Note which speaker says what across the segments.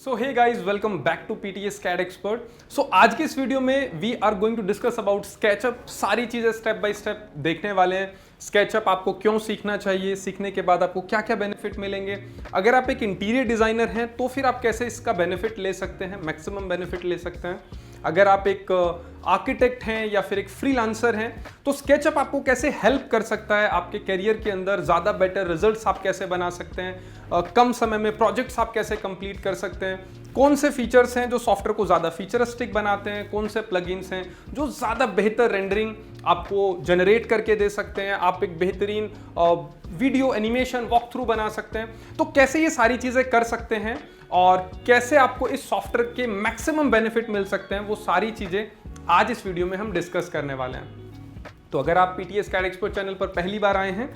Speaker 1: So hey guys welcome back to PTS CAD expert. So आज की इस video में we are going to discuss about SketchUp. सारी चीजें स्टेप बाय स्टेप देखने वाले हैं। स्केचअप आपको क्यों सीखना चाहिए, सीखने के बाद आपको क्या क्या बेनिफिट मिलेंगे, अगर आप एक इंटीरियर डिजाइनर हैं तो फिर आप कैसे इसका बेनिफिट ले सकते हैं, मैक्सिमम बेनिफिट ले सकते हैं। अगर आप एक आर्किटेक्ट हैं या फिर एक फ्रीलांसर हैं तो स्केचअप आपको कैसे हेल्प कर सकता है, आपके करियर के अंदर ज़्यादा बेटर रिजल्ट्स आप कैसे बना सकते हैं, कम समय में प्रोजेक्ट्स आप कैसे कंप्लीट कर सकते हैं, कौन से फीचर्स हैं जो सॉफ्टवेयर को ज़्यादा फीचरिस्टिक बनाते हैं, कौन से प्लगइन्स हैं जो ज़्यादा बेहतर रेंडरिंग आपको जनरेट करके दे सकते हैं, आप एक बेहतरीन वीडियो एनिमेशन वॉक थ्रू बना सकते हैं। तो कैसे ये सारी चीज़ें कर सकते हैं और कैसे आपको इस सॉफ्टवेयर के मैक्सिमम बेनिफिट मिल सकते हैं, वो सारी चीज़ें आज इस वीडियो में हम डिस्कस करने वाले हैं। तो अगर आप पीटीएस कैड एक्सपर्ट चैनल पर पहली बार आए हैं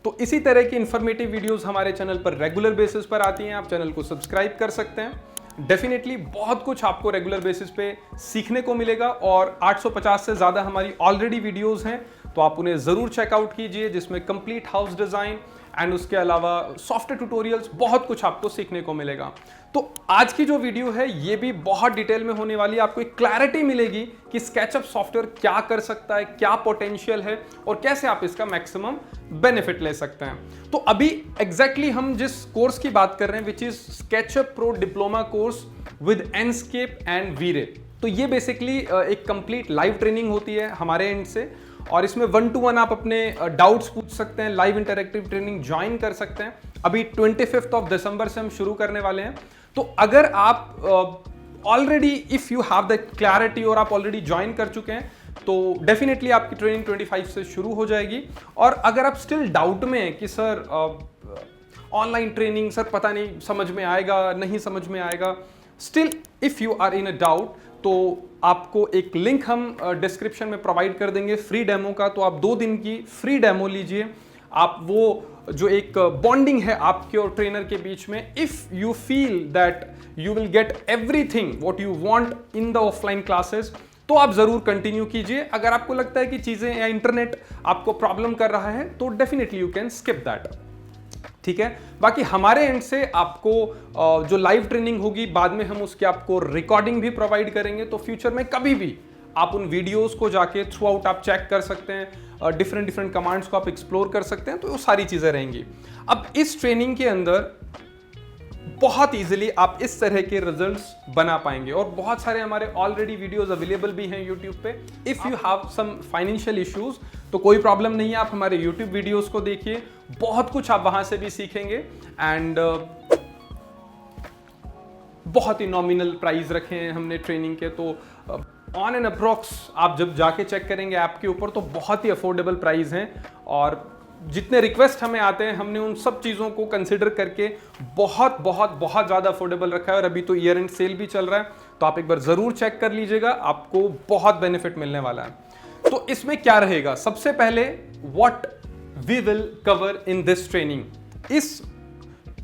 Speaker 1: तो इसी तरह की इंफॉर्मेटिव वीडियोस हमारे चैनल पर रेगुलर बेसिस पर आती हैं। आप चैनल को सब्सक्राइब कर सकते हैं। डेफिनेटली बहुत कुछ आपको रेगुलर बेसिस पे सीखने को मिलेगा और 850 से ज़्यादा हमारी ऑलरेडी वीडियोस हैं, तो आप उन्हें ज़रूर चेकआउट कीजिए, जिसमें कंप्लीट हाउस डिज़ाइन एंड उसके अलावा सॉफ्टवेयर ट्यूटोरियल्स बहुत कुछ आपको सीखने को मिलेगा। तो आज की जो वीडियो है ये भी बहुत डिटेल में होने वाली है। आपको एक क्लैरिटी मिलेगी कि स्केचअप सॉफ्टवेयर क्या कर सकता है, क्या पोटेंशियल है और कैसे आप इसका मैक्सिमम बेनिफिट ले सकते हैं। तो अभी एग्जैक्टली हम जिस कोर्स की बात कर रहे हैं which is SketchUp pro diploma course with Enscape and V-Ray. तो ये बेसिकली एक कंप्लीट लाइव ट्रेनिंग होती है हमारे एंड से और इसमें 1-to-1 आप अपने डाउट्स पूछ सकते हैं, लाइव इंटरैक्टिव ट्रेनिंग ज्वाइन कर सकते हैं। अभी 25 दिसंबर से हम शुरू करने वाले हैं। तो अगर आप already if you have the clarity और आप ऑलरेडी ज्वाइन कर चुके हैं तो डेफिनेटली आपकी ट्रेनिंग 25 से शुरू हो जाएगी। और अगर आप स्टिल डाउट में हैं कि सर ऑनलाइन ट्रेनिंग सर पता नहीं समझ में आएगा नहीं समझ में आएगा, still if you are in a doubt तो आपको एक लिंक हम डिस्क्रिप्शन में प्रोवाइड कर देंगे फ्री डेमो का। तो आप 2 दिन की फ्री डेमो लीजिए। आप वो जो एक बॉन्डिंग है आपके और ट्रेनर के बीच में, if you feel that you will get everything what you want in the offline classes तो आप जरूर कंटिन्यू कीजिए। अगर आपको लगता है कि चीजें या इंटरनेट आपको प्रॉब्लम कर रहा है तो definitely you can skip that, ठीक है। बाकी हमारे एंड से आपको जो लाइव ट्रेनिंग होगी बाद में हम उसकी आपको रिकॉर्डिंग भी प्रोवाइड करेंगे। तो फ्यूचर में कभी भी आप उन वीडियोस को जाके थ्रू आउट आप चेक कर सकते हैं, डिफरेंट कमांड्स को आप एक्सप्लोर कर सकते हैं। तो वो सारी चीजें रहेंगी। अब इस ट्रेनिंग के अंदर बहुत इजीली आप इस तरह के रिजल्ट्स बना पाएंगे और बहुत सारे हमारे ऑलरेडी वीडियोस अवेलेबल भी हैं यूट्यूब पे। If you have some financial issues तो कोई प्रॉब्लम नहीं है, आप हमारे यूट्यूब वीडियोस को देखिए, बहुत कुछ आप वहां से भी सीखेंगे। एंड बहुत ही नॉमिनल प्राइस रखे हैं हमने ट्रेनिंग के, तो ऑन एन अप्रॉक्स आप जब जाके चेक करेंगे ऐप के ऊपर तो बहुत ही अफोर्डेबल प्राइस हैं। और जितने रिक्वेस्ट हमें आते हैं हमने उन सब चीज़ों को कंसिडर करके बहुत बहुत बहुत ज़्यादा अफोर्डेबल रखा है। और अभी तो ईयर एंड सेल भी चल रहा है तो आप एक बार ज़रूर चेक कर लीजिएगा, आपको बहुत बेनिफिट मिलने वाला है। तो इसमें क्या रहेगा, सबसे पहले what we will cover in this training. इस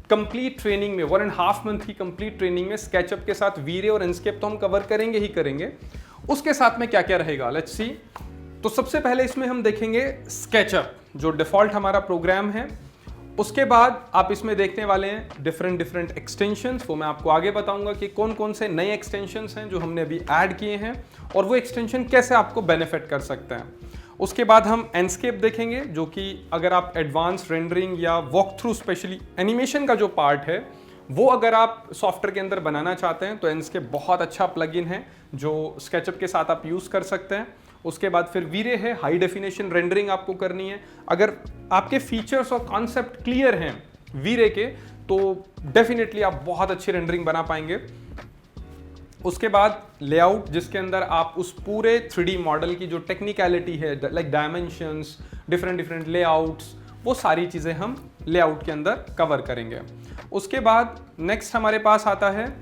Speaker 1: कंप्लीट ट्रेनिंग में 1.5 मंथ की कंप्लीट ट्रेनिंग में स्केचअप के साथ वीरे और एंडस्केप तो हम कवर करेंगे ही करेंगे, उसके साथ में क्या क्या रहेगा लेट्स सी। तो सबसे पहले इसमें हम देखेंगे स्केचअप जो डिफॉल्ट हमारा प्रोग्राम है। उसके बाद आप इसमें देखने वाले हैं डिफरेंट एक्सटेंशंस, वो मैं आपको आगे बताऊंगा कि कौन कौन से नए एक्सटेंशंस हैं जो हमने अभी ऐड किए हैं और वो एक्सटेंशन कैसे आपको बेनिफिट कर सकते हैं। उसके बाद हम एंडस्केप देखेंगे जो कि अगर आप एडवांस रेंडरिंग या वॉक थ्रू स्पेशली एनिमेशन का जो पार्ट है वो अगर आप सॉफ्टवेयर के अंदर बनाना चाहते हैं तो एंडस्केप बहुत अच्छा प्लगइन है जो स्केचअप के साथ आप यूज़ कर सकते हैं। उसके बाद फिर वीरे है, हाई डेफिनेशन रेंडरिंग आपको करनी है। अगर आपके फीचर्स और कॉन्सेप्ट क्लियर हैं वीरे के तो डेफिनेटली आप बहुत अच्छी रेंडरिंग बना पाएंगे। उसके बाद लेआउट जिसके अंदर आप उस पूरे 3D मॉडल की जो टेक्निकलिटी है लाइक डायमेंशंस, डिफरेंट लेआउट्स, वो सारी चीज़ें हम लेआउट के अंदर कवर करेंगे। उसके बाद नेक्स्ट हमारे पास आता है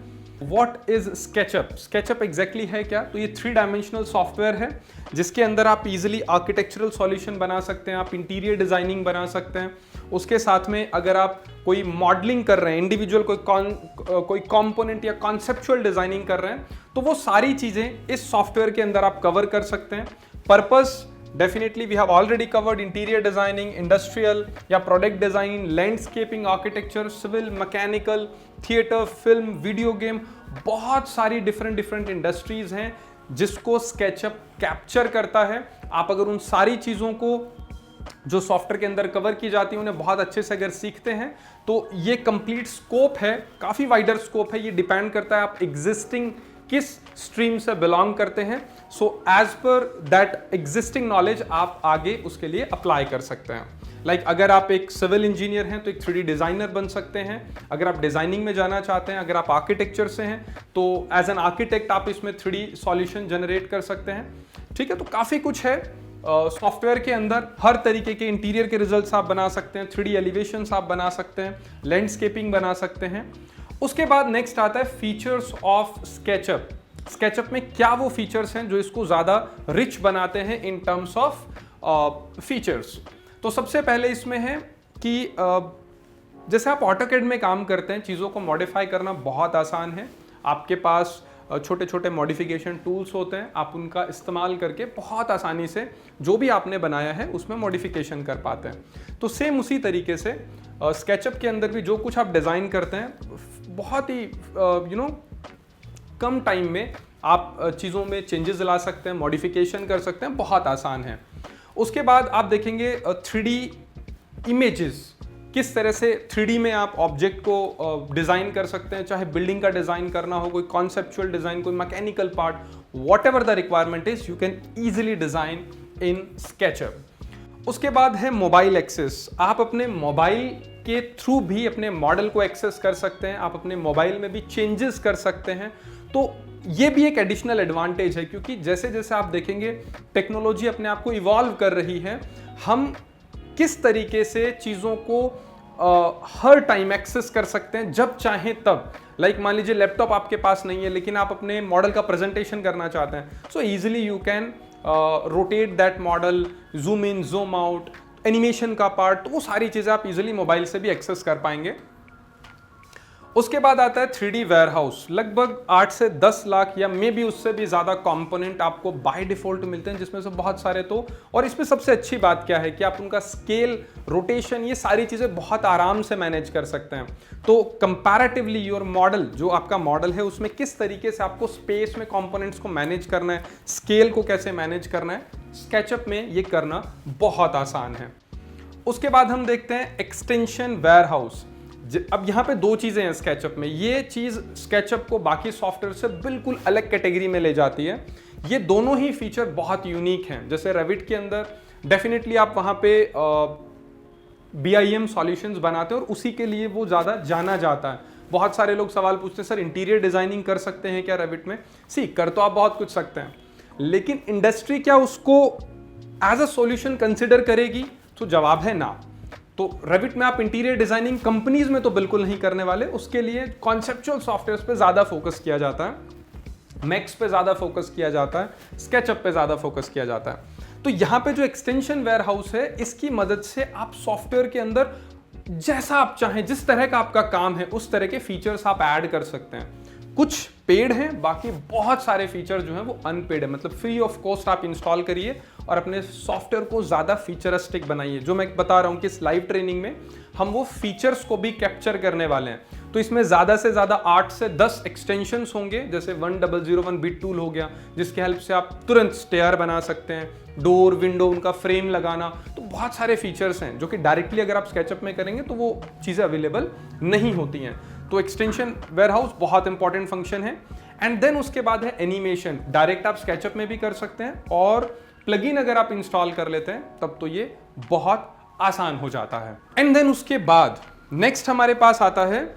Speaker 1: what is SketchUp. SketchUp exactly है क्या, तो ये 3 डायमेंशनल सॉफ्टवेयर है जिसके अंदर आप इजीली आर्किटेक्चरल सॉल्यूशन बना सकते हैं, आप इंटीरियर डिजाइनिंग बना सकते हैं। उसके साथ में अगर आप कोई मॉडलिंग कर रहे हैं, इंडिविजुअल कोई कंपोनेंट या कॉन्सेप्चुअल डिजाइनिंग कर रहे हैं तो वो सारी चीज़ें इस सॉफ्टवेयर के अंदर आप कवर कर सकते हैं। Purpose definitely we have already covered interior designing, industrial या product design, landscaping, architecture, civil, mechanical, theatre, film, video game, बहुत सारी डिफरेंट इंडस्ट्रीज हैं जिसको स्केचअप कैप्चर करता है। आप अगर उन सारी चीज़ों को जो सॉफ्टवेयर के अंदर कवर की जाती है उन्हें बहुत अच्छे से अगर सीखते हैं तो ये कंप्लीट स्कोप है, काफ़ी वाइडर स्कोप है। ये डिपेंड करता है आप एग्जिस्टिंग किस स्ट्रीम से बिलोंग करते हैं। So as per that existing knowledge आप आगे उसके लिए अप्लाई कर सकते हैं। लाइक अगर आप एक सिविल इंजीनियर हैं तो एक 3D डिज़ाइनर बन सकते हैं। अगर आप डिज़ाइनिंग में जाना चाहते हैं, अगर आप आर्किटेक्चर से हैं तो एज एन आर्किटेक्ट आप इसमें 3D सॉल्यूशन जनरेट कर सकते हैं। ठीक है, तो काफ़ी कुछ है सॉफ्टवेयर के अंदर। हर तरीके के इंटीरियर के रिजल्ट्स आप बना सकते हैं, 3D एलिवेशंस आप बना सकते हैं, लैंडस्केपिंग बना सकते हैं। उसके बाद नेक्स्ट आता है फीचर्स ऑफ स्केचअप। स्केचअप में क्या वो फीचर्स हैं जो इसको ज़्यादा रिच बनाते हैं इन टर्म्स ऑफ फीचर्स। तो सबसे पहले इसमें है कि जैसे आप ऑटोकैड में काम करते हैं, चीज़ों को मॉडिफाई करना बहुत आसान है। आपके पास छोटे छोटे मॉडिफिकेशन टूल्स होते हैं, आप उनका इस्तेमाल करके बहुत आसानी से जो भी आपने बनाया है उसमें मॉडिफिकेशन कर पाते हैं। तो सेम उसी तरीके से स्केचअप के अंदर भी जो कुछ आप डिज़ाइन करते हैं बहुत ही कम टाइम में आप चीज़ों में चेंजेस ला सकते हैं, मॉडिफिकेशन कर सकते हैं, बहुत आसान है। उसके बाद आप देखेंगे 3D इमेजेस, किस तरह से 3D में आप ऑब्जेक्ट को डिज़ाइन कर सकते हैं, चाहे बिल्डिंग का डिज़ाइन करना हो, कोई कॉन्सेप्चुअल डिज़ाइन, कोई mechanical part, what ever the requirement is, you can easily design in SketchUp. उसके बाद है मोबाइल एक्सेस। आप अपने मोबाइल के थ्रू भी अपने मॉडल को एक्सेस कर सकते हैं, आप अपने मोबाइल में भी चेंजेस कर सकते हैं। तो ये भी एक एडिशनल एडवांटेज है, क्योंकि जैसे जैसे आप देखेंगे टेक्नोलॉजी अपने आप को इवॉल्व कर रही है, हम किस तरीके से चीज़ों को हर टाइम एक्सेस कर सकते हैं जब चाहें तब। लाइक मान लीजिए लैपटॉप आपके पास नहीं है लेकिन आप अपने मॉडल का प्रेजेंटेशन करना चाहते हैं, so easily you can rotate that model, zoom in, zoom out, animation का पार्ट, तो वो सारी चीज़ें आप इजीली मोबाइल से भी एक्सेस कर पाएंगे। उसके बाद आता है 3D वेयरहाउस। लगभग 8 से 10 लाख या मे भी उससे भी ज़्यादा कंपोनेंट आपको बाय डिफॉल्ट मिलते हैं, जिसमें से बहुत सारे तो, और इसमें सबसे अच्छी बात क्या है कि आप उनका स्केल, रोटेशन, ये सारी चीज़ें बहुत आराम से मैनेज कर सकते हैं। तो कंपैरेटिवली योर मॉडल, जो आपका मॉडल है उसमें किस तरीके से आपको स्पेस में कंपोनेंट्स को मैनेज करना है, स्केल को कैसे मैनेज करना है, स्केचअप में ये करना बहुत आसान है। उसके बाद हम देखते हैं एक्सटेंशन वेयरहाउस। अब यहाँ पे दो चीज़ें हैं स्केचअप में। ये चीज़ स्केचअप को बाकी सॉफ्टवेयर से बिल्कुल अलग कैटेगरी में ले जाती है। ये दोनों ही फीचर बहुत यूनिक हैं। जैसे रेविट के अंदर डेफिनेटली आप वहाँ पे BIM सॉल्यूशंस बनाते हैं और उसी के लिए वो ज़्यादा जाना जाता है। बहुत सारे लोग सवाल पूछते हैं, सर इंटीरियर डिज़ाइनिंग कर सकते हैं क्या रेविट में? कर तो आप बहुत कुछ सकते हैं, लेकिन इंडस्ट्री क्या उसको एज अ सॉल्यूशन कंसिडर करेगी? तो जवाब है ना। तो रेविट में आप इंटीरियर डिजाइनिंग कंपनीज में तो बिल्कुल नहीं करने वाले। उसके लिए कॉन्सेप्चुअल सॉफ्टवेयर पे ज्यादा फोकस किया जाता है, मैक्स पे ज्यादा फोकस किया जाता है, स्केचअप पे ज्यादा फोकस किया जाता है। तो यहाँ पे जो एक्सटेंशन वेयरहाउस है, इसकी मदद से आप सॉफ्टवेयर के अंदर जैसा आप चाहें, जिस तरह का आपका काम है उस तरह के फीचर्स आप ऐड कर सकते हैं। कुछ पेड हैं, बाकी बहुत सारे फीचर जो हैं वो अनपेड है। मतलब फ्री ऑफ कॉस्ट आप इंस्टॉल करिए और अपने सॉफ्टवेयर को ज़्यादा फीचरिस्टिक बनाइए। जो मैं बता रहा हूँ कि इस लाइव ट्रेनिंग में हम वो फीचर्स को भी कैप्चर करने वाले हैं। तो इसमें ज़्यादा से ज़्यादा 8 से 10 एक्सटेंशंस होंगे। जैसे 1001 बिट टूल हो गया, जिसके हेल्प से आप तुरंत स्टेयर बना सकते हैं, डोर, विंडो, उनका फ्रेम लगाना। तो बहुत सारे फीचर्स हैं जो कि डायरेक्टली अगर आप स्केचअप में करेंगे तो वो चीज़ें अवेलेबल नहीं होती हैं। तो एक्सटेंशन वेयरहाउस बहुत इंपॉर्टेंट फंक्शन है। एंड देन उसके बाद है एनिमेशन। डायरेक्ट आप स्केचअप में भी कर सकते हैं, और प्लगइन अगर आप इंस्टॉल कर लेते हैं तब तो ये बहुत आसान हो जाता है। एंड देन उसके बाद नेक्स्ट हमारे पास आता है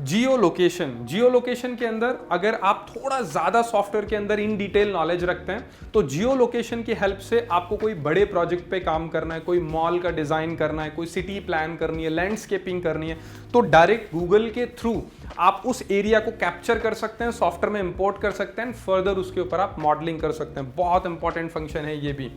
Speaker 1: जियो लोकेशन। जियो लोकेशन के अंदर अगर आप थोड़ा ज़्यादा सॉफ्टवेयर के अंदर इन डिटेल नॉलेज रखते हैं तो जियो लोकेशन की हेल्प से आपको कोई बड़े प्रोजेक्ट पे काम करना है, कोई मॉल का डिज़ाइन करना है, कोई सिटी प्लान करनी है, लैंडस्केपिंग करनी है, तो डायरेक्ट गूगल के थ्रू आप उस एरिया को कैप्चर कर सकते हैं, सॉफ्टवेयर में इंपोर्ट कर सकते हैं, फर्दर उसके ऊपर आप मॉडलिंग कर सकते हैं। बहुत इंपॉर्टेंट फंक्शन है ये भी।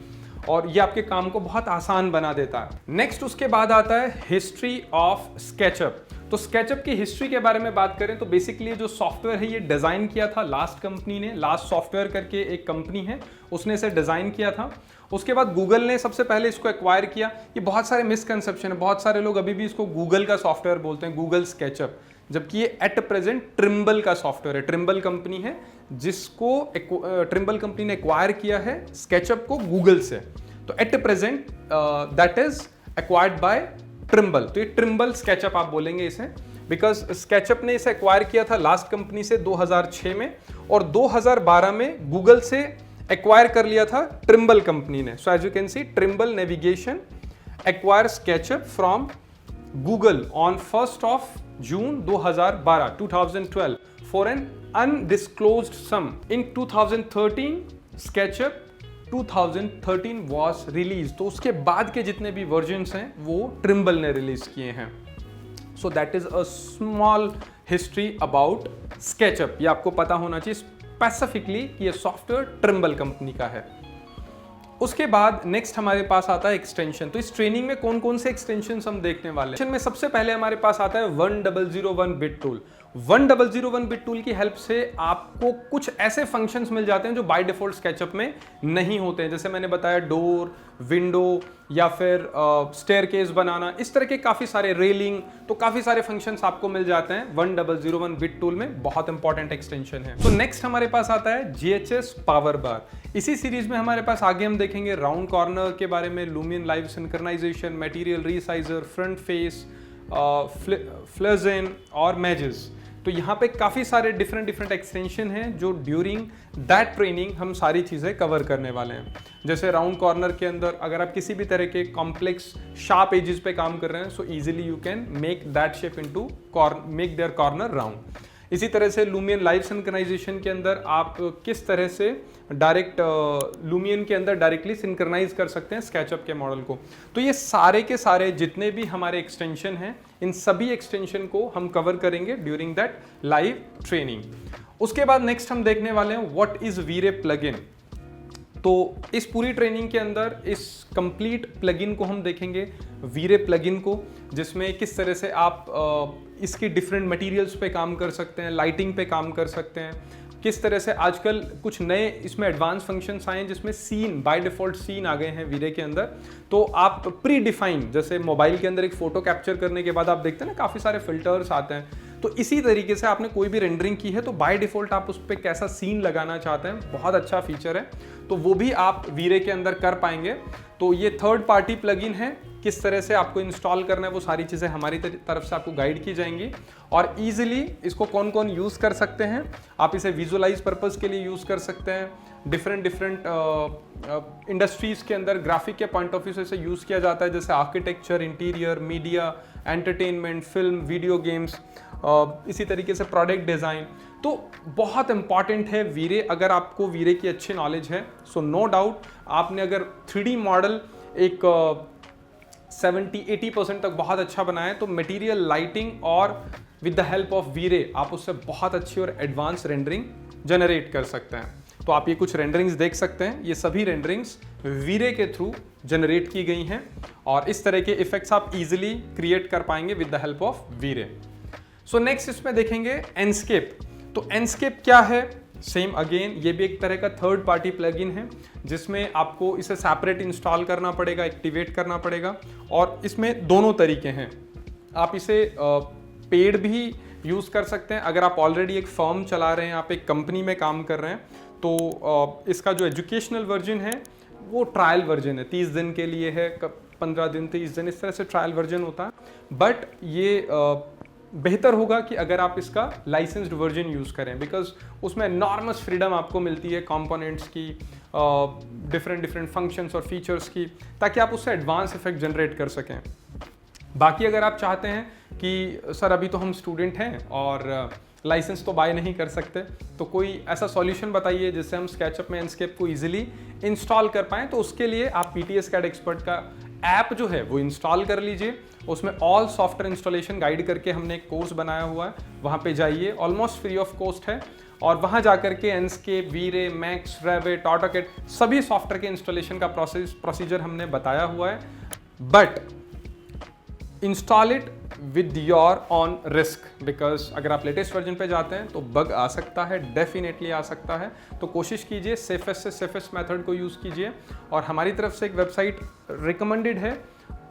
Speaker 1: और ये आपके काम को बहुत आसान बना देता है। नेक्स्ट उसके बाद आता है हिस्ट्री ऑफ स्केचअप। तो स्केचअप की हिस्ट्री के बारे में बात करें तो बेसिकली जो सॉफ्टवेयर है ये डिजाइन किया था लास्ट कंपनी ने, लास्ट सॉफ्टवेयर करके एक कंपनी है, उसने इसे डिजाइन किया था। उसके बाद गूगल ने सबसे पहले इसको एक्वायर किया। ये बहुत सारे मिसकंसेप्शन है, बहुत सारे लोग अभी भी इसको गूगल का सॉफ्टवेयर बोलते हैं, गूगल स्केचअप, जबकि ये एट प्रेजेंट ट्रिम्बल का सॉफ्टवेयर है। ट्रिम्बल कंपनी है जिसको ट्रिम्बल कंपनी ने एक्वायर किया है स्केचअप को गूगल से। तो at present that is acquired by Trimble. तो ये ट्रिम्बल स्केचअप आप बोलेंगे इसे, बिकॉज स्केचअप ने इसे एक्वायर किया था लास्ट कंपनी से 2006 में, और 2012 में गूगल से एक्वायर कर लिया था ट्रिम्बल कंपनी ने। So as you can see Trimble navigation acquire SketchUp from Google on 1st of June 2012 for an undisclosed sum. In 2013 SketchUp 2013 was released. तो उसके बाद के जितने भी वर्जन्स हैं वो ट्रिम्बल ने रिलीज किए हैं। So that is a small history about SketchUp. ये आपको पता होना चाहिए स्पेसिफिकली कि ये सॉफ्टवेयर ट्रिम्बल कंपनी का है। उसके बाद नेक्स्ट हमारे पास आता है एक्सटेंशन। तो इस ट्रेनिंग में कौन कौन से एक्सटेंशन हम देखने वाले हैं। में सबसे पहले हमारे पास आता है 1001 बिट टूल। 1001 बिट टूल की हेल्प से आपको कुछ ऐसे फंक्शंस मिल जाते हैं जो बाय डिफॉल्ट स्केचअप में नहीं होते हैं। जैसे मैंने बताया डोर, विंडो या फिर स्टेयरकेस बनाना, इस तरह के काफी सारे रेलिंग, तो काफी सारे फंक्शंस आपको मिल जाते हैं 1001 बिट टूल में। बहुत इंपॉर्टेंट एक्सटेंशन है। तो नेक्स्ट हमारे पास आता है GHS पावर बार। इसी सीरीज में हमारे पास आगे हम देखेंगे राउंड कॉर्नर के बारे में, Lumion live synchronization, material resizer, front face, फ्लेजन और मैजेस। तो यहाँ पे काफी सारे डिफरेंट एक्सटेंशन हैं जो ड्यूरिंग दैट ट्रेनिंग हम सारी चीजें कवर करने वाले हैं। जैसे राउंड कॉर्नर के अंदर अगर आप किसी भी तरह के कॉम्प्लेक्स शार्प एजेस पे काम कर रहे हैं, so easily you can make that shape into make their corner round. इसी तरह से लुमियन लाइव सिंक्रोनाइजेशन के अंदर आप किस तरह से डायरेक्ट लुमियन के अंदर डायरेक्टली सिंक्रोनाइज कर सकते हैं स्केचअप के मॉडल को। तो ये सारे के सारे जितने भी हमारे एक्सटेंशन हैं, इन सभी एक्सटेंशन को हम कवर करेंगे ड्यूरिंग दैट लाइव ट्रेनिंग। उसके बाद नेक्स्ट हम देखने वाले हैं व्हाट इज वी-रे प्लगइन। तो इस पूरी ट्रेनिंग के अंदर इस कंप्लीट प्लगइन को हम देखेंगे, वी-रे प्लगइन को, जिसमें किस तरह से आप इसकी डिफरेंट मटेरियल्स पे काम कर सकते हैं, लाइटिंग पे काम कर सकते हैं, किस तरह से आजकल कुछ नए इसमें एडवांस फंक्शंस आए हैं जिसमें सीन, बाय डिफॉल्ट सीन आ गए हैं वी-रे के अंदर। तो आप प्री डिफाइन, जैसे मोबाइल के अंदर एक फोटो कैप्चर करने के बाद आप देखते हैं ना काफ़ी सारे फिल्टर्स आते हैं, तो इसी तरीके से आपने कोई भी रेंडरिंग की है तो बाय डिफॉल्ट आप उस पर कैसा सीन लगाना चाहते हैं, बहुत अच्छा फीचर है, तो वो भी आप वी-रे के अंदर कर पाएंगे। तो ये थर्ड पार्टी प्लगइन है, किस तरह से आपको इंस्टॉल करना है वो सारी चीज़ें हमारी तरफ से आपको गाइड की जाएंगी। और इजीली इसको कौन कौन यूज़ कर सकते हैं, आप इसे विजुअलाइज पर्पज़ के लिए यूज़ कर सकते हैं। डिफरेंट इंडस्ट्रीज़ के अंदर ग्राफिक के पॉइंट ऑफ व्यू से इसे यूज़ किया जाता है, जैसे architecture, interior, media, entertainment, film, video games, इसी तरीके से प्रोडक्ट डिज़ाइन। तो बहुत इंपॉर्टेंट है वी-रे। अगर आपको वी-रे की अच्छी नॉलेज है, सो नो डाउट आपने अगर 3D मॉडल एक 70-80% तक बहुत अच्छा बनाया है, तो मटेरियल, लाइटिंग और विद द हेल्प ऑफ वी-रे आप उससे बहुत अच्छी और एडवांस रेंडरिंग जनरेट कर सकते हैं। तो आप ये कुछ रेंडरिंग्स देख सकते हैं, ये सभी रेंडरिंग्स वी-रे के थ्रू जनरेट की गई हैं और इस तरह के इफेक्ट्स आप इजीली क्रिएट कर पाएंगे with the help of V-Ray. So next इसमें देखेंगे एनस्केप। तो एनस्केप क्या है? सेम अगेन ये भी एक तरह का थर्ड पार्टी प्लगइन है जिसमें आपको इसे सेपरेट इंस्टॉल करना पड़ेगा, एक्टिवेट करना पड़ेगा, और इसमें दोनों तरीके हैं। आप इसे पेड भी यूज़ कर सकते हैं। अगर आप ऑलरेडी एक फर्म चला रहे हैं, आप एक कंपनी में काम कर रहे हैं, तो इसका जो एजुकेशनल वर्जन है वो ट्रायल वर्जन है, 30 दिन के लिए है, 15 दिन, 30 दिन, इस तरह से ट्रायल वर्जन होता है। बट ये बेहतर होगा कि अगर आप इसका लाइसेंस्ड वर्जन यूज़ करें, बिकॉज उसमें एनॉर्मस फ्रीडम आपको मिलती है कंपोनेंट्स की, डिफरेंट फंक्शंस और फीचर्स की, ताकि आप उससे एडवांस इफेक्ट जनरेट कर सकें। बाकी अगर आप चाहते हैं कि सर अभी तो हम स्टूडेंट हैं और लाइसेंस तो बाय नहीं कर सकते, तो कोई ऐसा सॉल्यूशन बताइए जिससे हम स्केचअप में एनस्केप को इजीली इंस्टॉल कर पाएँ, तो उसके लिए आप PTS CAD एक्सपर्ट का ऐप जो है वो इंस्टॉल कर लीजिए। उसमें ऑल सॉफ्टवेयर इंस्टॉलेशन गाइड करके हमने एक कोर्स बनाया हुआ है, वहाँ पे जाइए, ऑलमोस्ट फ्री ऑफ कॉस्ट है और वहाँ जाकर के एनस्केप, वीरे, मैक्स, रेविट, ऑटोकैड सभी सॉफ्टवेयर के इंस्टॉलेशन का प्रोसीजर हमने बताया हुआ है, but install it with your on risk, because अगर आप लेटेस्ट वर्जन पे जाते हैं तो बग आ सकता है, डेफिनेटली आ सकता है। तो कोशिश कीजिए सेफेस्ट से सेफेस्ट मेथड को यूज़ कीजिए, और हमारी तरफ से एक वेबसाइट रिकमेंडेड है,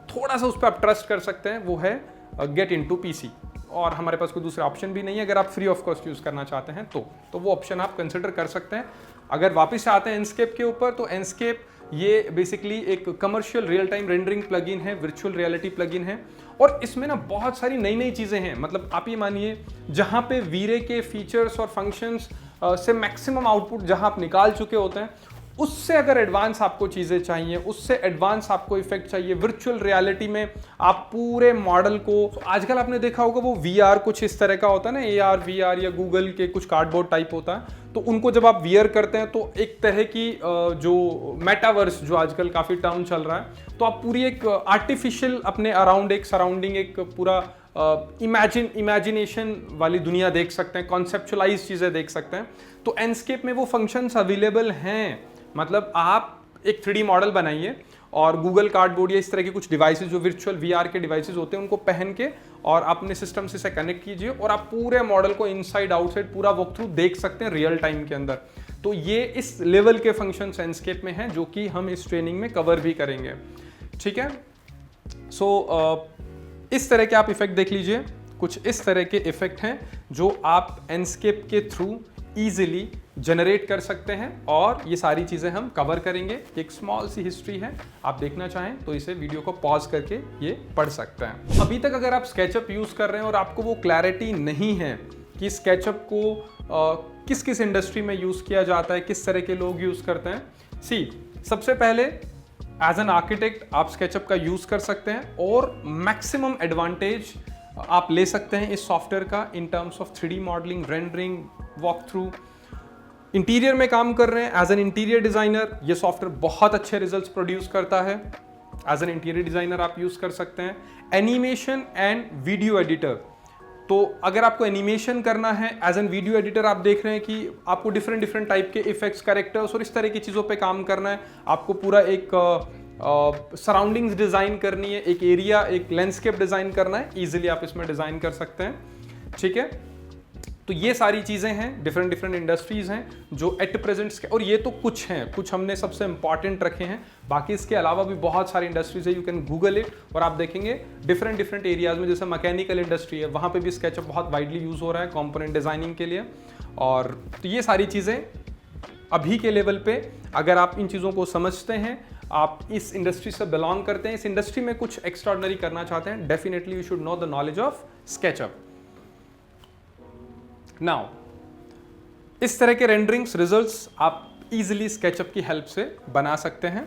Speaker 1: थोड़ा सा उस पर आप ट्रस्ट कर सकते हैं, वो है गेट इनटू पीसी, और हमारे पास कोई दूसरा ऑप्शन भी नहीं है अगर आप फ्री ऑफ कॉस्ट यूज़ करना चाहते हैं तो वो ऑप्शन आप कंसिडर कर सकते हैं। अगर वापस से आते हैं एनस्केप के ऊपर, तो एनस्केप ये बेसिकली एक commercial real time rendering plugin है, वर्चुअल रियलिटी प्लगइन है, और इसमें ना बहुत सारी नई नई चीज़ें हैं। मतलब आप ये मानिए, जहाँ पे वीरे के फीचर्स और फंक्शंस से मैक्सिमम आउटपुट जहाँ आप निकाल चुके होते हैं, उससे अगर एडवांस आपको चीज़ें चाहिए, उससे एडवांस आपको इफेक्ट चाहिए, वर्चुअल रियलिटी में आप पूरे मॉडल को, तो आजकल आपने देखा होगा वो VR कुछ इस तरह का होता है ना, AR VR या गूगल के कुछ कार्डबोर्ड टाइप होता है, तो उनको जब आप वियर करते हैं तो एक तरह की जो मेटावर्स जो आजकल काफ़ी टर्म चल रहा है, तो आप पूरी एक आर्टिफिशियल अपने अराउंड एक सराउंडिंग एक पूरा इमेजिनेशन वाली दुनिया देख सकते हैं, कॉन्सेप्चुअलाइज चीज़ें देख सकते हैं। तो एनस्केप में वो फंक्शंस अवेलेबल हैं। मतलब आप एक 3D मॉडल बनाइए और गूगल कार्डबोर्ड या इस तरह के कुछ डिवाइसेस जो वर्चुअल VR के डिवाइसेस होते हैं उनको पहन के और अपने सिस्टम से कनेक्ट कीजिए, और आप पूरे मॉडल को इनसाइड आउटसाइड पूरा वॉक थ्रू देख सकते हैं रियल टाइम के अंदर। तो ये इस लेवल के फंक्शंस एनस्केप में हैं जो कि हम इस ट्रेनिंग में कवर भी करेंगे, ठीक है। सो इस तरह के आप इफेक्ट देख लीजिए, कुछ इस तरह के इफेक्ट हैं जो आप एनस्केप के थ्रू इजीली जनरेट कर सकते हैं, और ये सारी चीज़ें हम कवर करेंगे। एक स्मॉल सी हिस्ट्री है, आप देखना चाहें तो इसे वीडियो को पॉज करके ये पढ़ सकते हैं। अभी तक अगर आप स्केचअप यूज़ कर रहे हैं और आपको वो क्लैरिटी नहीं है कि स्केचअप को किस किस इंडस्ट्री में यूज़ किया जाता है, किस तरह के लोग यूज़ करते हैं, सबसे पहले एज एन आर्किटेक्ट आप स्केचअप का यूज़ कर सकते हैं, और मैक्सिमम एडवांटेज आप ले सकते हैं इस सॉफ्टवेयर का in terms of 3D modelling, rendering, walk through. Interior में काम कर रहे हैं एज एन इंटीरियर डिज़ाइनर, ये सॉफ्टवेयर बहुत अच्छे रिजल्ट्स प्रोड्यूस करता है, एज एन इंटीरियर डिज़ाइनर आप यूज़ कर सकते हैं। एनिमेशन एंड वीडियो एडिटर, तो अगर आपको एनिमेशन करना है एज एन वीडियो एडिटर, आप देख रहे हैं कि आपको डिफरेंट टाइप के इफेक्ट्स, कैरेक्टर्स और इस तरह की चीज़ों पे काम करना है, आपको पूरा एक सराउंडिंग्स डिज़ाइन करनी है, एक एरिया, एक लैंडस्केप डिज़ाइन करना है, ईजिली आप इसमें डिज़ाइन कर सकते हैं, ठीक है। तो ये सारी चीज़ें हैं, डिफरेंट इंडस्ट्रीज़ हैं जो एट प्रेजेंट, और ये तो कुछ हैं, कुछ हमने सबसे इंपॉर्टेंट रखे हैं, बाकी इसके अलावा भी बहुत सारी इंडस्ट्रीज है, यू कैन गूगल इट और आप देखेंगे डिफरेंट एरियाज में, जैसे मैकेनिकल इंडस्ट्री है, वहाँ पे भी स्केचअप बहुत वाइडली यूज़ हो रहा है कंपोनेंट डिज़ाइनिंग के लिए। और तो ये सारी चीज़ें अभी के लेवल पे, अगर आप इन चीज़ों को समझते हैं, आप इस इंडस्ट्री से बिलोंग करते हैं, इस इंडस्ट्री में कुछ एक्स्ट्राऑर्डिनरी करना चाहते हैं, definitely you should know the knowledge of SketchUp. Now इस तरह के रेंडरिंग्स रिजल्ट्स आप इजीली स्केचअप की हेल्प से बना सकते हैं।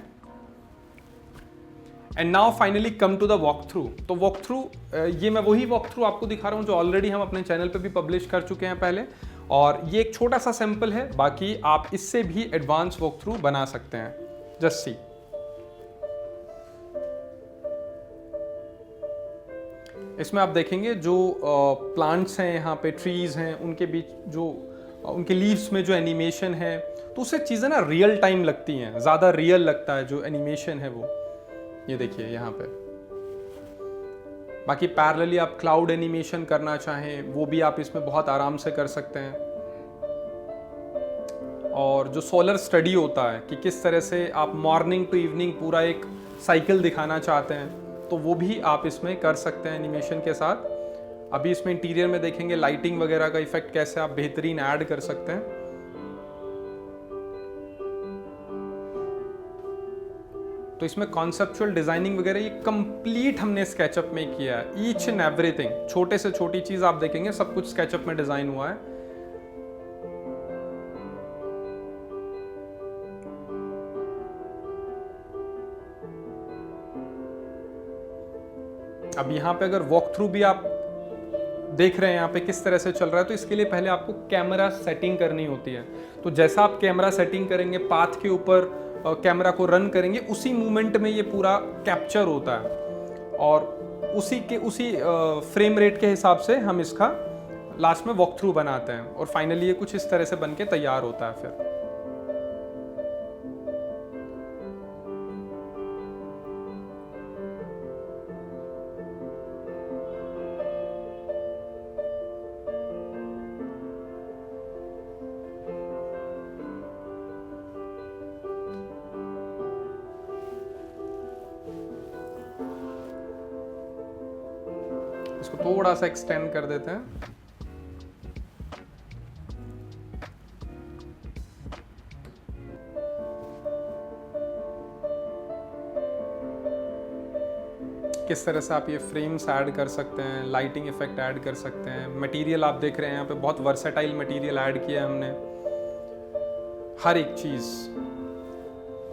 Speaker 1: And now finally come to the walk through. तो वॉक थ्रू, ये मैं वही वॉक थ्रू आपको दिखा रहा हूं जो ऑलरेडी हम अपने चैनल पे भी पब्लिश कर चुके हैं पहले, और ये एक छोटा सा सैंपल है, बाकी आप इससे भी एडवांस वॉक थ्रू बना सकते हैं। जस्ट सी, इसमें आप देखेंगे जो प्लांट्स हैं, यहाँ पे ट्रीज हैं, उनके बीच जो उनके लीव्स में जो एनिमेशन है, तो उससे चीज़ें ना रियल टाइम लगती हैं, ज़्यादा रियल लगता है जो एनिमेशन है वो। ये देखिए यहाँ पे। बाकी पैरेलली आप क्लाउड एनिमेशन करना चाहें वो भी आप इसमें बहुत आराम से कर सकते हैं। और जो सोलर स्टडी होता है कि किस तरह से आप मॉर्निंग टू इवनिंग पूरा एक साइकिल दिखाना चाहते हैं, तो वो भी आप इसमें कर सकते हैं एनिमेशन के साथ। अभी इसमें इंटीरियर में देखेंगे लाइटिंग वगैरह का इफेक्ट कैसे आप बेहतरीन ऐड कर सकते हैं। तो इसमें कॉन्सेप्चुअल डिजाइनिंग वगैरह ये कंप्लीट हमने स्केचअप में किया है, ईच एंड एवरीथिंग, छोटे से छोटी चीज आप देखेंगे सब कुछ स्केचअप में डिजाइन हुआ है। अब यहाँ पे अगर वॉक थ्रू भी आप देख रहे हैं यहाँ पे किस तरह से चल रहा है, तो इसके लिए पहले आपको कैमरा सेटिंग करनी होती है। तो जैसा आप कैमरा सेटिंग करेंगे, पाथ के ऊपर कैमरा को रन करेंगे, उसी मूवमेंट में ये पूरा कैप्चर होता है और उसी फ्रेम रेट के हिसाब से हम इसका लास्ट में वॉक थ्रू बनाते हैं और फाइनली ये कुछ इस तरह से बन के तैयार होता है फिर। इसको थोड़ा सा एक्सटेंड कर देते हैं। किस तरह से आप ये फ्रेम्स ऐड कर सकते हैं, लाइटिंग इफेक्ट ऐड कर सकते हैं। मटेरियल आप देख रहे हैं यहाँ पे बहुत वर्सेटाइल मटेरियल ऐड किया है हमने। हर एक चीज़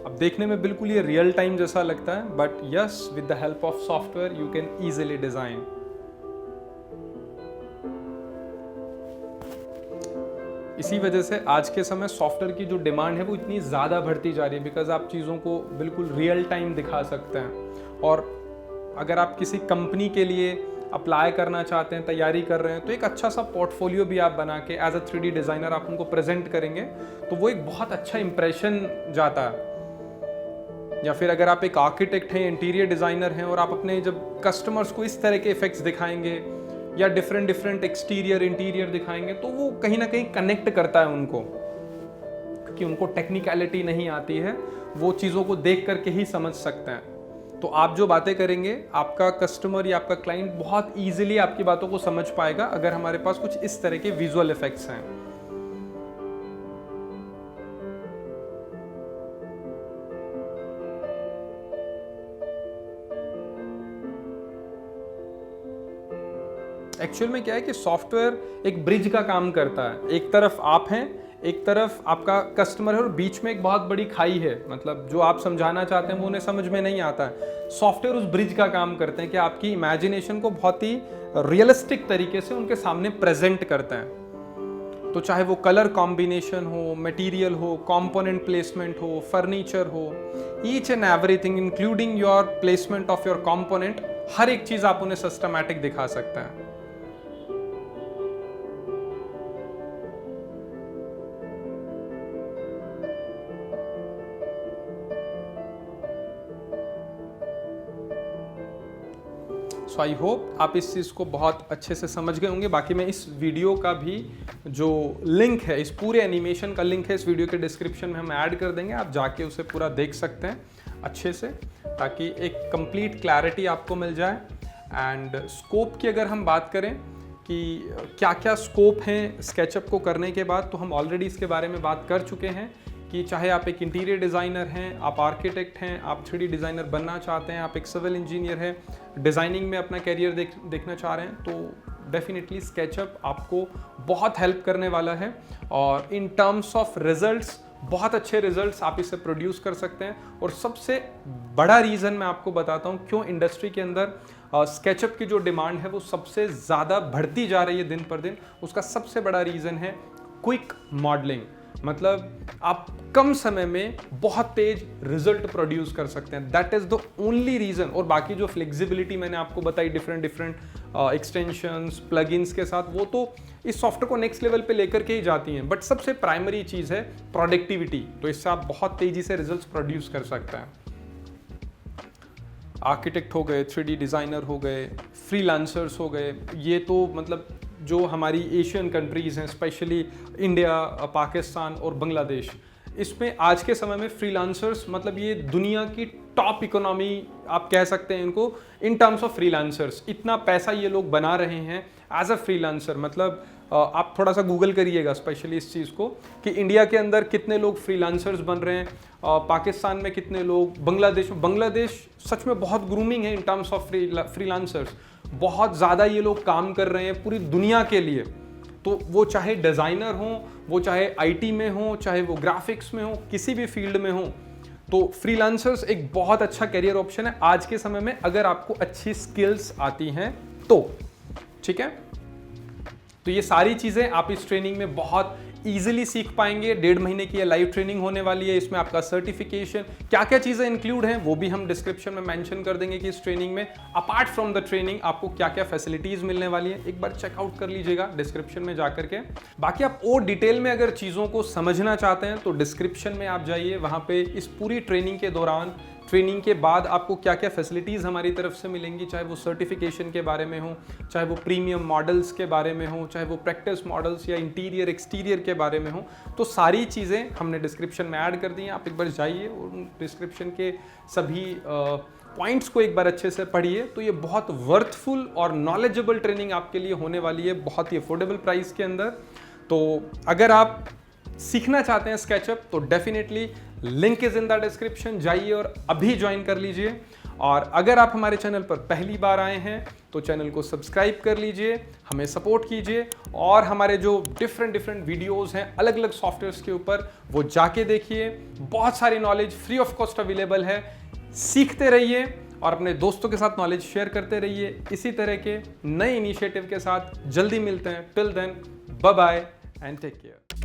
Speaker 1: अब देखने में बिल्कुल ये रियल टाइम जैसा लगता है, but yes with the help of software you can easily design. इसी वजह से आज के समय सॉफ्टवेयर की जो डिमांड है वो इतनी ज़्यादा बढ़ती जा रही है, बिकॉज आप चीज़ों को बिल्कुल रियल टाइम दिखा सकते हैं। और अगर आप किसी कंपनी के लिए अप्लाई करना चाहते हैं, तैयारी कर रहे हैं, तो एक अच्छा सा पोर्टफोलियो भी आप बना के एज अ 3D डिज़ाइनर आप उनको प्रेजेंट करेंगे तो वो एक बहुत अच्छा इंप्रेशन जाता है। या फिर अगर आप एक आर्किटेक्ट हैं, इंटीरियर डिज़ाइनर हैं और आप अपने जब कस्टमर्स को इस तरह के इफेक्ट्स दिखाएंगे या डिफरेंट एक्सटीरियर इंटीरियर दिखाएंगे तो वो कहीं ना कहीं कनेक्ट करता है उनको, क्योंकि उनको टेक्निकलिटी नहीं आती है, वो चीज़ों को देख करके ही समझ सकते हैं। तो आप जो बातें करेंगे आपका कस्टमर या आपका क्लाइंट बहुत ईजिली आपकी बातों को समझ पाएगा अगर हमारे पास कुछ इस तरह के विजुअल इफेक्ट्स हैं। एक्चुअल में क्या है कि सॉफ्टवेयर एक ब्रिज का काम करता है। एक तरफ आप हैं, एक तरफ आपका कस्टमर है और बीच में एक बहुत बड़ी खाई है। मतलब जो आप समझाना चाहते हैं वो उन्हें समझ में नहीं आता है। सॉफ्टवेयर उस ब्रिज का काम करते हैं कि आपकी इमेजिनेशन को बहुत ही रियलिस्टिक तरीके से उनके सामने प्रेजेंट करते हैं। तो चाहे वो कलर कॉम्बिनेशन हो, मटेरियल हो, कंपोनेंट प्लेसमेंट हो, फर्नीचर हो, each and everything including your placement of your component, हर एक चीज आप उन्हें सिस्टमैटिक दिखा सकते हैं। सो आई होप आप इस चीज़ को बहुत अच्छे से समझ गए होंगे। बाकी मैं इस वीडियो का भी जो लिंक है, इस पूरे एनिमेशन का लिंक है, इस वीडियो के डिस्क्रिप्शन में हम ऐड कर देंगे। आप जाके उसे पूरा देख सकते हैं अच्छे से, ताकि एक कंप्लीट क्लैरिटी आपको मिल जाए। एंड स्कोप की अगर हम बात करें कि क्या क्या स्कोप हैं स्केचअप को करने के बाद, तो हम ऑलरेडी इसके बारे में बात कर चुके हैं कि चाहे आप एक इंटीरियर डिज़ाइनर हैं, आप आर्किटेक्ट हैं, आप 3D डिज़ाइनर बनना चाहते हैं, आप एक सिविल इंजीनियर हैं, डिज़ाइनिंग में अपना करियर देखना चाह रहे हैं, तो डेफिनेटली स्केचअप आपको बहुत हेल्प करने वाला है। और इन टर्म्स ऑफ रिजल्ट्स, बहुत अच्छे रिजल्ट्स आप इससे प्रोड्यूस कर सकते हैं। और सबसे बड़ा रीज़न मैं आपको बताता हूँ क्यों इंडस्ट्री के अंदर स्केचअप की जो डिमांड है वो सबसे ज़्यादा बढ़ती जा रही है दिन पर दिन। उसका सबसे बड़ा रीज़न है क्विक मॉडलिंग। मतलब आप कम समय में बहुत तेज रिजल्ट प्रोड्यूस कर सकते हैं, that is the only reason. और बाकी जो फ्लेक्सिबिलिटी मैंने आपको बताई डिफरेंट एक्सटेंशंस, प्लगइन्स के साथ, वो तो इस सॉफ्टवेयर को नेक्स्ट लेवल पे लेकर के ही जाती हैं। बट सबसे प्राइमरी चीज है प्रोडक्टिविटी, तो इससे आप बहुत तेजी से रिजल्ट्स प्रोड्यूस कर सकते हैं। आर्किटेक्ट हो गए, 3D डिज़ाइनर हो गए, फ्रीलांसर्स हो गए, ये तो मतलब जो हमारी एशियन कंट्रीज़ हैं, स्पेशली इंडिया, पाकिस्तान और बांग्लादेश, इसमें आज के समय में फ्रीलांसर्स मतलब ये दुनिया की टॉप इकोनॉमी आप कह सकते हैं इनको इन टर्म्स ऑफ फ्रीलांसर्स। इतना पैसा ये लोग बना रहे हैं एज अ फ्रीलांसर। मतलब आप थोड़ा सा गूगल करिएगा स्पेशली इस चीज़ को कि इंडिया के अंदर कितने लोग फ्रीलांसर्स बन रहे हैं, पाकिस्तान में कितने लोग, बांग्लादेश सच में बहुत ग्रूमिंग है इन टर्म्स ऑफ फ्रीलांसर्स। बहुत ज़्यादा ये लोग काम कर रहे हैं पूरी दुनिया के लिए। तो वो चाहे डिज़ाइनर हो, वो चाहे IT में हो, चाहे वो ग्राफिक्स में हो, किसी भी फील्ड में हो, तो फ्रीलांसर्स एक बहुत अच्छा करियर ऑप्शन है आज के समय में, अगर आपको अच्छी स्किल्स आती हैं तो। ठीक है, तो ये सारी चीज़ें आप इस ट्रेनिंग में बहुत ईजिली सीख पाएंगे। 1.5 महीने की ये लाइव ट्रेनिंग होने वाली है। इसमें आपका सर्टिफिकेशन, क्या क्या चीज़ें इंक्लूड हैं वो भी हम डिस्क्रिप्शन में मेंशन कर देंगे कि इस ट्रेनिंग में अपार्ट फ्रॉम द ट्रेनिंग आपको क्या क्या फैसिलिटीज़ मिलने वाली है। एक बार चेकआउट कर लीजिएगा डिस्क्रिप्शन में जाकर के। बाकी आप और डिटेल में अगर चीज़ों को समझना चाहते हैं तो डिस्क्रिप्शन में आप जाइए, वहाँ पे इस पूरी ट्रेनिंग के दौरान, ट्रेनिंग के बाद आपको क्या क्या फैसिलिटीज़ हमारी तरफ से मिलेंगी, चाहे वो सर्टिफिकेशन के बारे में हो, चाहे वो प्रीमियम मॉडल्स के बारे में हो, चाहे वो प्रैक्टिस मॉडल्स या इंटीरियर एक्सटीरियर के बारे में हो, तो सारी चीज़ें हमने डिस्क्रिप्शन में ऐड कर दी हैं। आप एक बार जाइए और डिस्क्रिप्शन के सभी पॉइंट्स को एक बार अच्छे से पढ़िए। तो ये बहुत वर्थफुल और नॉलेजेबल ट्रेनिंग आपके लिए होने वाली है, बहुत ही अफोर्डेबल प्राइस के अंदर। तो अगर आप सीखना चाहते हैं स्केचअप तो definitely link is in the description, जाइए और अभी ज्वाइन कर लीजिए। और अगर आप हमारे चैनल पर पहली बार आए हैं तो चैनल को सब्सक्राइब कर लीजिए, हमें सपोर्ट कीजिए और हमारे जो डिफरेंट वीडियोस हैं अलग अलग सॉफ्टवेयर्स के ऊपर वो जाके देखिए। बहुत सारी knowledge free of cost available है। सीखते रहिए और अपने दोस्तों के साथ नॉलेज शेयर करते रहिए। इसी तरह के नए इनिशिएटिव के साथ जल्दी मिलते हैं। Till then, bye bye and take care.